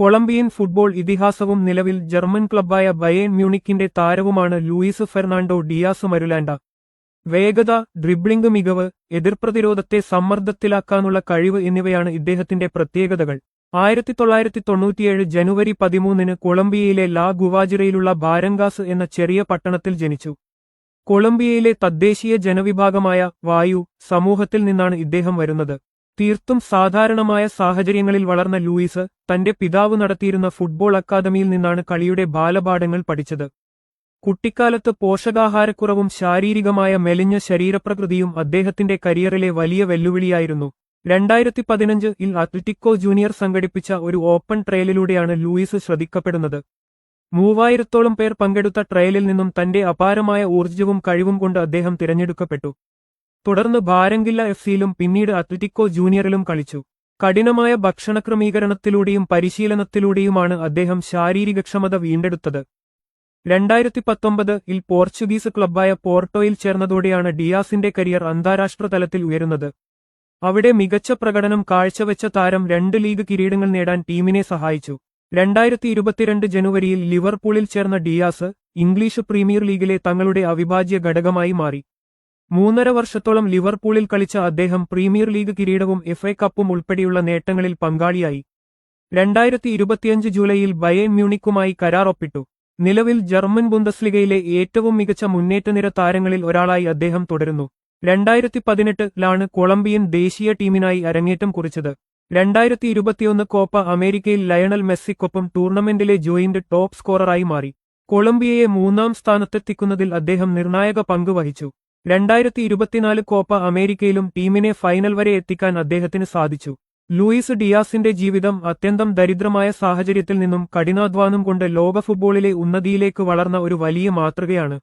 Colombian football ഇതിഹാസവും നിലവിൽ German ക്ലബ്ബായ Bayern മ്യൂണിക്കിന്റെ താരവുമാണ് Luis Fernando Diaz മരുലാൻഡ. വേഗത, ഡ്രിബ്ലിംഗ് മികവ്, എതിർപ്രതിരോധത്തെ സമ്മർദ്ദത്തിലാക്കാനുള്ള കഴിവ് എന്നിവയാണ് ഇദ്ദേഹത്തിന്റെ പ്രത്യേകതകൾ. 1997 ജനുവരി 13 കൊളംബിയയിലെ ലാ ഗുവാജിറയിലുള്ള ബാരങ്കാസ് എന്ന ചെറിയ പട്ടണത്തിൽ ജനിച്ചു. കൊളംബിയയിലെ തദ്ദേശീയ ജനവിഭാഗമായ വായു സമൂഹത്തിൽ നിന്നാണ് ഇദ്ദേഹം വരുന്നത്. തീർത്തും സാധാരണമായ സാഹചര്യങ്ങളിൽ വളർന്ന ലൂയിസ് തന്റെ പിതാവ് നടത്തിയിരുന്ന ഫുട്ബോൾ അക്കാദമിയിൽ നിന്നാണ് കളിയുടെ ബാലപാഠങ്ങൾ പഠിച്ചത്. കുട്ടിക്കാലത്ത് പോഷകാഹാരക്കുറവും ശാരീരികമായ മെലിഞ്ഞ ശരീരപ്രകൃതിയും അദ്ദേഹത്തിന്റെ കരിയറിലെ വലിയ വെല്ലുവിളിയായിരുന്നു. 2015 അത്ലറ്റിക്കോ ജൂനിയർ സംഘടിപ്പിച്ച ഒരു ഓപ്പൺ ട്രയലിലൂടെയാണ് ലൂയിസ് ശ്രദ്ധിക്കപ്പെടുന്നത്. 3000-ഓളം പേർ പങ്കെടുത്ത ട്രയലിൽ നിന്നും തന്റെ അപാരമായ ഊർജ്ജവും കഴിവും കൊണ്ട് അദ്ദേഹം തിരഞ്ഞെടുക്കപ്പെട്ടു. തുടർന്ന് ബാരങ്കില്ല എഫ്സിയിലും പിന്നീട് അത്ലറ്റിക്കോ ജൂനിയറിലും കളിച്ചു. കഠിനമായ ഭക്ഷണക്രമീകരണത്തിലൂടെയും പരിശീലനത്തിലൂടെയുമാണ് അദ്ദേഹം ശാരീരികക്ഷമത വീണ്ടെടുത്തത്. 2019 പോർച്ചുഗീസ് ക്ലബ്ബായ പോർട്ടോയിൽ ചേർന്നതോടെയാണ് ഡിയാസിന്റെ കരിയർ അന്താരാഷ്ട്ര തലത്തിൽ ഉയരുന്നത്. അവിടെ മികച്ച പ്രകടനം കാഴ്ചവെച്ച താരം 2 ലീഗ് കിരീടങ്ങൾ നേടാൻ ടീമിനെ സഹായിച്ചു. 2022 ജനുവരിയിൽ ലിവർപൂളിൽ ചേർന്ന ഡിയാസ് ഇംഗ്ലീഷ് പ്രീമിയർ ലീഗിലെ തങ്ങളുടെ അവിഭാജ്യ ഘടകമായി മാറി. 3.5 വർഷത്തോളം ലിവർപൂളിൽ കളിച്ച അദ്ദേഹം പ്രീമിയർ ലീഗ് കിരീടവും FA കപ്പും ഉൾപ്പെടെയുള്ള നേട്ടങ്ങളിൽ പങ്കാളിയായി. 2025 ജൂലൈയിൽ ബയേൺ മ്യൂണിക്കുമായി കരാർ ഒപ്പിട്ടു. നിലവിൽ ജർമ്മൻ ബുണ്ടസ്ലിഗയിലെ ഏറ്റവും മികച്ച മുന്നേറ്റനിര താരങ്ങളിൽ ഒരാളായി അദ്ദേഹം തുടരുന്നു. 2018 കൊളംബിയൻ ദേശീയ ടീമിനായി അരങ്ങേറ്റം കുറിച്ചത്. 2021 കോപ്പ അമേരിക്കയിൽ ലയണൽ മെസ്സിക്കൊപ്പം ടൂർണമെന്റിലെ ജോയിന്റ് ടോപ്പ് സ്കോററായി മാറി. കൊളംബിയയെ 3-ാം സ്ഥാനത്തെത്തിക്കുന്നതിൽ അദ്ദേഹം നിർണായക പങ്ക് വഹിച്ചു. 2024 കോപ്പ അമേരിക്കയിലും ടീമിനെ ഫൈനൽ വരെ എത്തിക്കാൻ അദ്ദേഹത്തിന് സാധിച്ചു. ലൂയിസ് ഡിയാസിന്റെ ജീവിതം അത്യന്തം ദരിദ്രമായ സാഹചര്യത്തിൽ നിന്നും കഠിനാധ്വാനം കൊണ്ട് ലോക ഫുട്ബോളിലെ ഉന്നതിയിലേക്ക് വളർന്ന ഒരു വലിയ മാതൃകയാണ്.